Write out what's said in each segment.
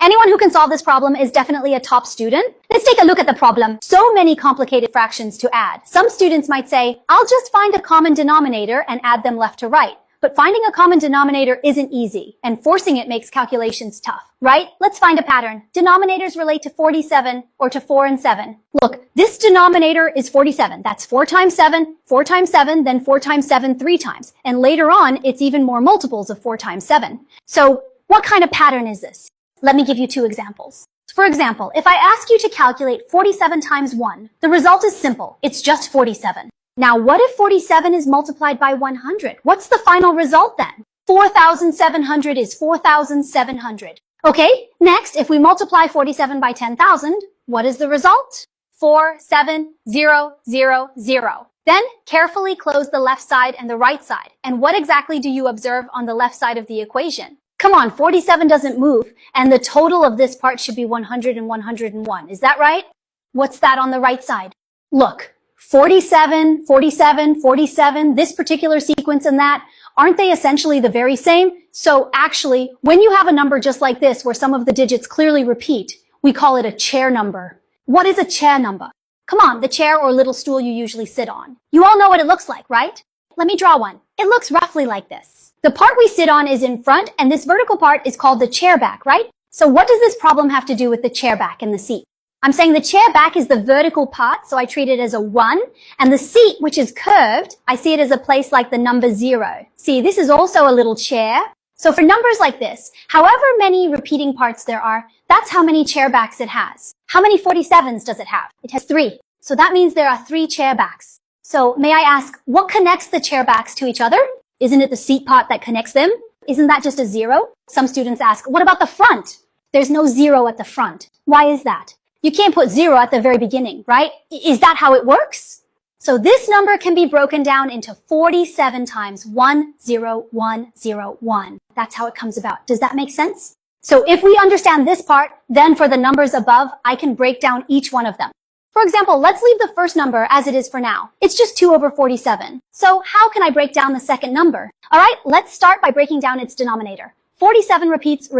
Anyone who can solve this problem is definitely a top student. Let's take a look at the problem. So many complicated fractions to add. Some students might say, I'll just find a common denominator and add them left to right. But finding a common denominator isn't easy, and forcing it makes calculations tough, right? Let's find a pattern. Denominators relate to 47 or to 4 and 7. Look, this denominator is 47. That's 4 times 7, 4 times 7, then 4 times 7 3 times. And later on, it's even more multiples of 4 times 7. So what kind of pattern is this? Let me give you 2 examples. For example, if I ask you to calculate 47 times 1, the result is simple. It's just 47. Now, what if 47 is multiplied by 100? What's the final result then? 4,700 is 4,700. Okay, next, if we multiply 47 by 10,000, what is the result? 4,7,0,0,0. Then, carefully close the left side and the right side. And what exactly do you observe on the left side of the equation? Come on, 47 doesn't move, and the total of this part should be 100 and 101. Is that right? What's that on the right side? Look. 47, 47, 47, this particular sequence and that, aren't they essentially the very same? So actually, when you have a number just like this, where some of the digits clearly repeat, we call it a chair number. What is a chair number? Come on, the chair or little stool you usually sit on. You all know what it looks like, right? Let me draw one. It looks roughly like this. The part we sit on is in front, and this vertical part is called the chair back, right? So what does this problem have to do with the chair back and the seat? I'm saying the chair back is the vertical part, so I treat it as a 1. And the seat, which is curved, I see it as a place like the number 0. See, this is also a little chair. So for numbers like this, however many repeating parts there are, that's how many chair backs it has. How many 47s does it have? It has 3. So that means there are 3 chair backs. So may I ask, what connects the chair backs to each other? Isn't it the seat part that connects them? Isn't that just a 0? Some students ask, what about the front? There's no 0 at the front. Why is that? You can't put 0 at the very beginning, right? Is that how it works? So this number can be broken down into 47 times 10101. That's how it comes about. Does that make sense? So if we understand this part, then for the numbers above, I can break down each one of them. For example, let's leave the first number as it is for now. It's just 2 over 47. So how can I break down the second number? All right, let's start by breaking down its denominator. 47 repeats,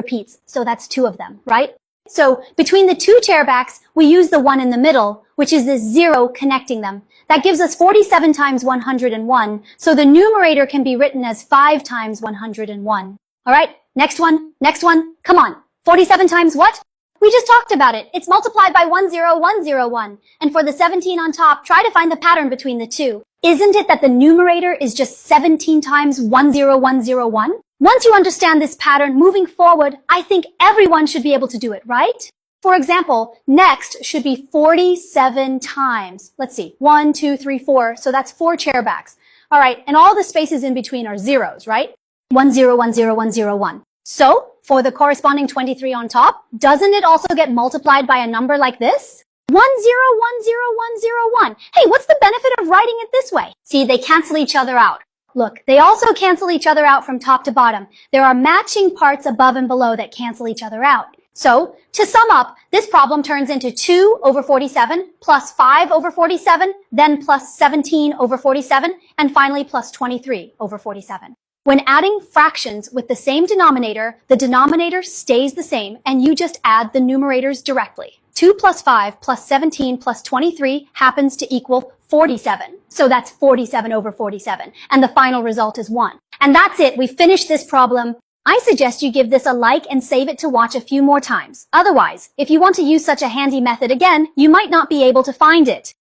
so that's 2 of them, right? So between the 2 chair backs, we use the 1 in the middle, which is this 0 connecting them. That gives us 47 times 101, so the numerator can be written as 5 times 101. All right, next one, come on. 47 times what? We just talked about it. It's multiplied by 10101. And for the 17 on top, try to find the pattern between the two. Isn't it that the numerator is just 17 times 10101? Once you understand this pattern, moving forward, I think everyone should be able to do it, right? For example, next should be 47 times. Let's see, 1, 2, 3, 4. So that's 4 chair backs. All right, and all the spaces in between are zeros, right? 1, 0, 1, 0, 1, 0, 1. So, for the corresponding 23 on top, doesn't it also get multiplied by a number like this? 1, 0, 1, 0, 1, 0, 1. Hey, what's the benefit of writing it this way? See, they cancel each other out. Look, they also cancel each other out from top to bottom. There are matching parts above and below that cancel each other out. So, to sum up, this problem turns into 2 over 47 plus 5 over 47, then plus 17 over 47, and finally plus 23 over 47. When adding fractions with the same denominator, the denominator stays the same, and you just add the numerators directly. 2 plus 5 plus 17 plus 23 happens to equal 47. So that's 47 over 47. And the final result is 1. And that's it. We finished this problem. I suggest you give this a like and save it to watch a few more times. Otherwise, if you want to use such a handy method again, you might not be able to find it.